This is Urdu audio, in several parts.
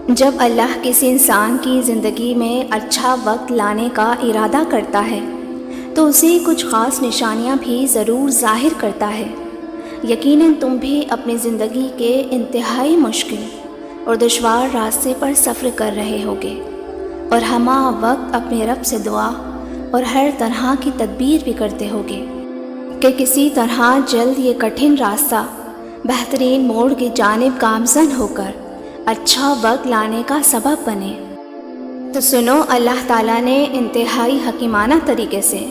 جب اللہ کسی انسان کی زندگی میں اچھا وقت لانے کا ارادہ کرتا ہے تو اسے کچھ خاص نشانیاں بھی ضرور ظاہر کرتا ہے۔ یقیناً تم بھی اپنی زندگی کے انتہائی مشکل اور دشوار راستے پر سفر کر رہے ہوگے، اور ہمہ وقت اپنے رب سے دعا اور ہر طرح کی تدبیر بھی کرتے ہوگے کہ کسی طرح جلد یہ کٹھن راستہ بہترین موڑ کی جانب گامزن ہو کر اچھا وقت لانے کا سبب بنے۔ تو سنو، اللہ تعالیٰ نے انتہائی حکیمانہ طریقے سے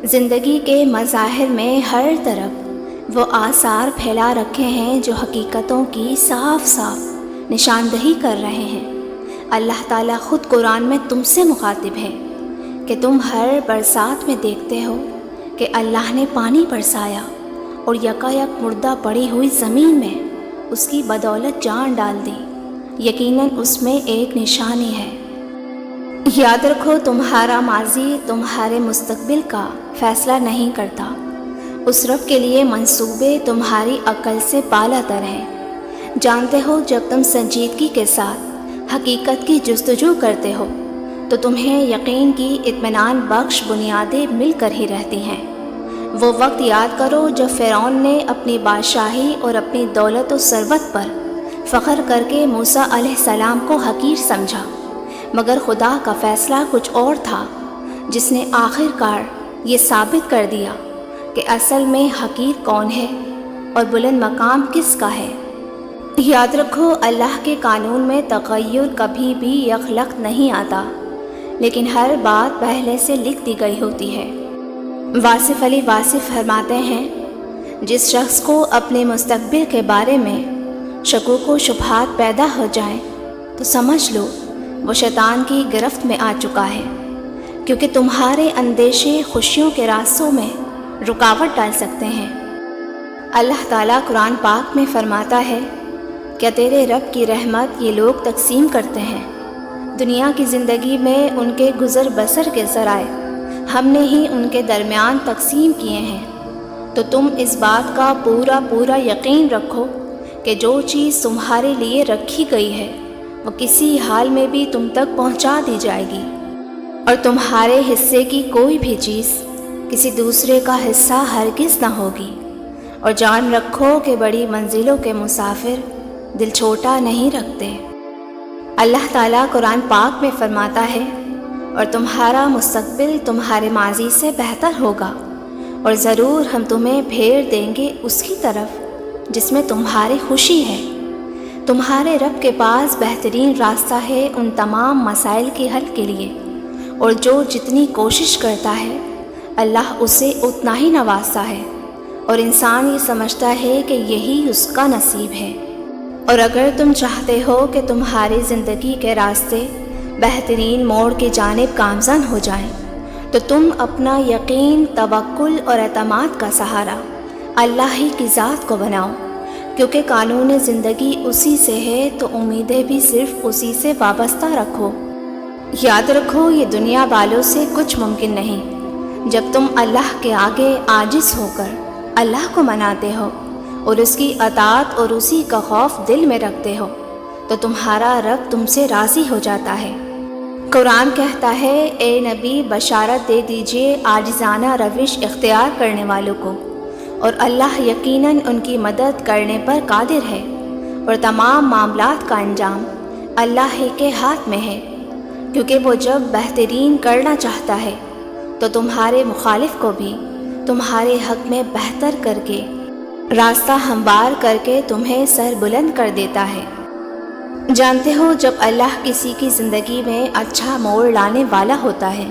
زندگی کے مظاہر میں ہر طرف وہ آثار پھیلا رکھے ہیں جو حقیقتوں کی صاف صاف نشاندہی کر رہے ہیں۔ اللہ تعالیٰ خود قرآن میں تم سے مخاطب ہے کہ تم ہر برسات میں دیکھتے ہو کہ اللہ نے پانی برسایا اور یکایک مردہ پڑی ہوئی زمین میں اس کی بدولت جان ڈال دی۔ یقیناً اس میں ایک نشانی ہے۔ یاد رکھو، تمہارا ماضی تمہارے مستقبل کا فیصلہ نہیں کرتا۔ اس رب کے لیے منصوبے تمہاری عقل سے بالا تر ہیں۔ جانتے ہو، جب تم سنجیدگی کے ساتھ حقیقت کی جستجو کرتے ہو تو تمہیں یقین کی اطمینان بخش بنیادیں مل کر ہی رہتی ہیں۔ وہ وقت یاد کرو جب فرعون نے اپنی بادشاہی اور اپنی دولت و ثروت پر فخر کر کے موسیٰ علیہ السلام کو حقیر سمجھا، مگر خدا کا فیصلہ کچھ اور تھا جس نے آخر کار یہ ثابت کر دیا کہ اصل میں حقیر کون ہے اور بلند مقام کس کا ہے۔ یاد رکھو، اللہ کے قانون میں تغیر کبھی بھی یکلخت نہیں آتا، لیکن ہر بات پہلے سے لکھ دی گئی ہوتی ہے۔ واصف علی واصف فرماتے ہیں، جس شخص کو اپنے مستقبل کے بارے میں شکوک و شبہات پیدا ہو جائیں تو سمجھ لو وہ شیطان کی گرفت میں آ چکا ہے، کیونکہ تمہارے اندیشے خوشیوں کے راستوں میں رکاوٹ ڈال سکتے ہیں۔ اللہ تعالیٰ قرآن پاک میں فرماتا ہے، کیا تیرے رب کی رحمت یہ لوگ تقسیم کرتے ہیں؟ دنیا کی زندگی میں ان کے گزر بسر کے ذرائع ہم نے ہی ان کے درمیان تقسیم کیے ہیں، تو تم اس بات کا پورا یقین رکھو کہ جو چیز تمہارے لیے رکھی گئی ہے وہ کسی حال میں بھی تم تک پہنچا دی جائے گی، اور تمہارے حصے کی کوئی بھی چیز کسی دوسرے کا حصہ ہرگز نہ ہوگی۔ اور جان رکھو کہ بڑی منزلوں کے مسافر دل چھوٹا نہیں رکھتے۔ اللہ تعالیٰ قرآن پاک میں فرماتا ہے، اور تمہارا مستقبل تمہارے ماضی سے بہتر ہوگا، اور ضرور ہم تمہیں پھیر دیں گے اس کی طرف جس میں تمہاری خوشی ہے۔ تمہارے رب کے پاس بہترین راستہ ہے ان تمام مسائل کے حل کے لیے، اور جو جتنی کوشش کرتا ہے اللہ اسے اتنا ہی نوازتا ہے، اور انسان یہ سمجھتا ہے کہ یہی اس کا نصیب ہے۔ اور اگر تم چاہتے ہو کہ تمہاری زندگی کے راستے بہترین موڑ کی جانب گامزن ہو جائیں تو تم اپنا یقین، توکل اور اعتماد کا سہارا اللہ ہی کی ذات کو بناؤ، کیونکہ قانون زندگی اسی سے ہے تو امیدیں بھی صرف اسی سے وابستہ رکھو۔ یاد رکھو، یہ دنیا والوں سے کچھ ممکن نہیں۔ جب تم اللہ کے آگے عاجز ہو کر اللہ کو مناتے ہو اور اس کی اطاعت اور اسی کا خوف دل میں رکھتے ہو تو تمہارا رب تم سے راضی ہو جاتا ہے۔ قرآن کہتا ہے، اے نبی بشارت دے دیجئے عاجزانہ روش اختیار کرنے والوں کو، اور اللہ یقیناً ان کی مدد کرنے پر قادر ہے، اور تمام معاملات کا انجام اللہ ہی کے ہاتھ میں ہے، کیونکہ وہ جب بہترین کرنا چاہتا ہے تو تمہارے مخالف کو بھی تمہارے حق میں بہتر کر کے راستہ ہموار کر کے تمہیں سر بلند کر دیتا ہے۔ جانتے ہو، جب اللہ کسی کی زندگی میں اچھا موڑ لانے والا ہوتا ہے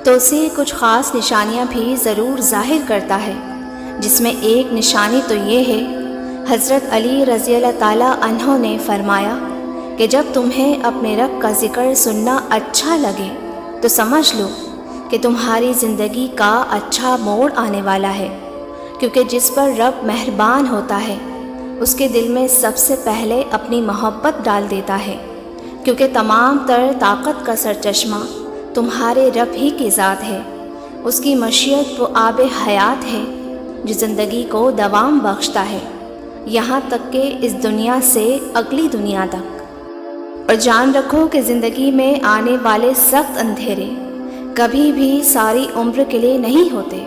تو اسے کچھ خاص نشانیاں بھی ضرور ظاہر کرتا ہے، جس میں ایک نشانی تو یہ ہے، حضرت علی رضی اللہ تعالیٰ عنہ نے فرمایا کہ جب تمہیں اپنے رب کا ذکر سننا اچھا لگے تو سمجھ لو کہ تمہاری زندگی کا اچھا موڑ آنے والا ہے، کیونکہ جس پر رب مہربان ہوتا ہے اس کے دل میں سب سے پہلے اپنی محبت ڈال دیتا ہے، کیونکہ تمام تر طاقت کا سرچشمہ تمہارے رب ہی کی ذات ہے۔ اس کی مشیت وہ آب حیات ہے جو زندگی کو دوام بخشتا ہے، یہاں تک کہ اس دنیا سے اگلی دنیا تک۔ اور جان رکھو کہ زندگی میں آنے والے سخت اندھیرے کبھی بھی ساری عمر کے لیے نہیں ہوتے۔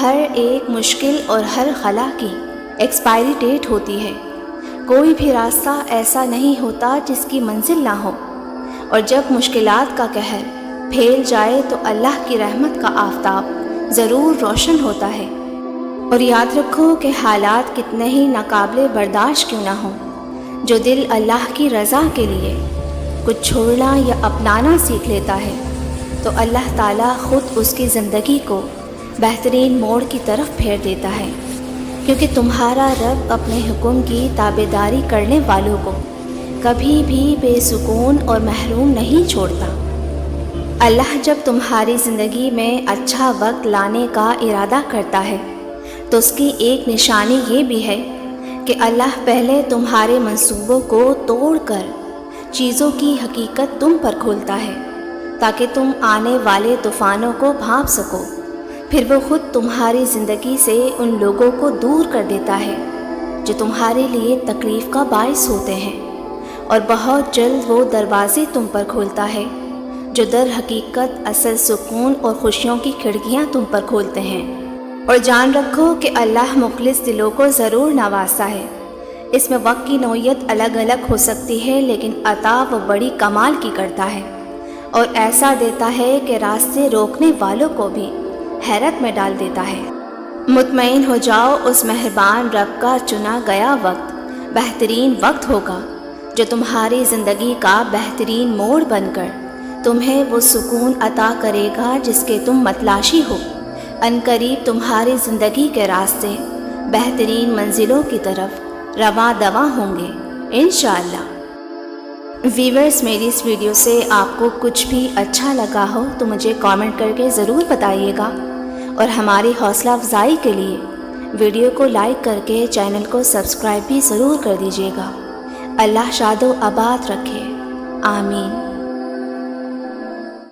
ہر ایک مشکل اور ہر خلا کی ایکسپائری ڈیٹ ہوتی ہے۔ کوئی بھی راستہ ایسا نہیں ہوتا جس کی منزل نہ ہو، اور جب مشکلات کا قہر پھیل جائے تو اللہ کی رحمت کا آفتاب ضرور روشن ہوتا ہے۔ اور یاد رکھو کہ حالات کتنے ہی ناقابل برداشت کیوں نہ ہوں، جو دل اللہ کی رضا کے لیے کچھ چھوڑنا یا اپنانا سیکھ لیتا ہے تو اللہ تعالیٰ خود اس کی زندگی کو بہترین موڑ کی طرف پھیر دیتا ہے، کیونکہ تمہارا رب اپنے حکم کی تابعداری کرنے والوں کو کبھی بھی بے سکون اور محروم نہیں چھوڑتا۔ اللہ جب تمہاری زندگی میں اچھا وقت لانے کا ارادہ کرتا ہے تو اس کی ایک نشانی یہ بھی ہے کہ اللہ پہلے تمہارے منصوبوں کو توڑ کر چیزوں کی حقیقت تم پر کھولتا ہے تاکہ تم آنے والے طوفانوں کو بھانپ سکو۔ پھر وہ خود تمہاری زندگی سے ان لوگوں کو دور کر دیتا ہے جو تمہارے لیے تکلیف کا باعث ہوتے ہیں، اور بہت جلد وہ دروازے تم پر کھولتا ہے جو در حقیقت اصل سکون اور خوشیوں کی کھڑکیاں تم پر کھولتے ہیں۔ اور جان رکھو کہ اللہ مخلص دلوں کو ضرور نوازتا ہے۔ اس میں وقت کی نوعیت الگ الگ ہو سکتی ہے، لیکن عطا وہ بڑی کمال کی کرتا ہے، اور ایسا دیتا ہے کہ راستے روکنے والوں کو بھی حیرت میں ڈال دیتا ہے۔ مطمئن ہو جاؤ، اس مہربان رب کا چنا گیا وقت بہترین وقت ہوگا جو تمہاری زندگی کا بہترین موڑ بن کر تمہیں وہ سکون عطا کرے گا جس کے تم متلاشی ہو۔ عنقریب تمہاری زندگی کے راستے بہترین منزلوں کی طرف رواں دواں ہوں گے انشاءاللہ۔ ویورز، میری اس ویڈیو سے آپ کو کچھ بھی اچھا لگا ہو تو مجھے کامنٹ کر کے ضرور بتائیے گا، اور ہماری حوصلہ افزائی کے لیے ویڈیو کو لائک کر کے چینل کو سبسکرائب بھی ضرور کر دیجیے گا۔ اللہ شاد و آباد رکھے، آمین۔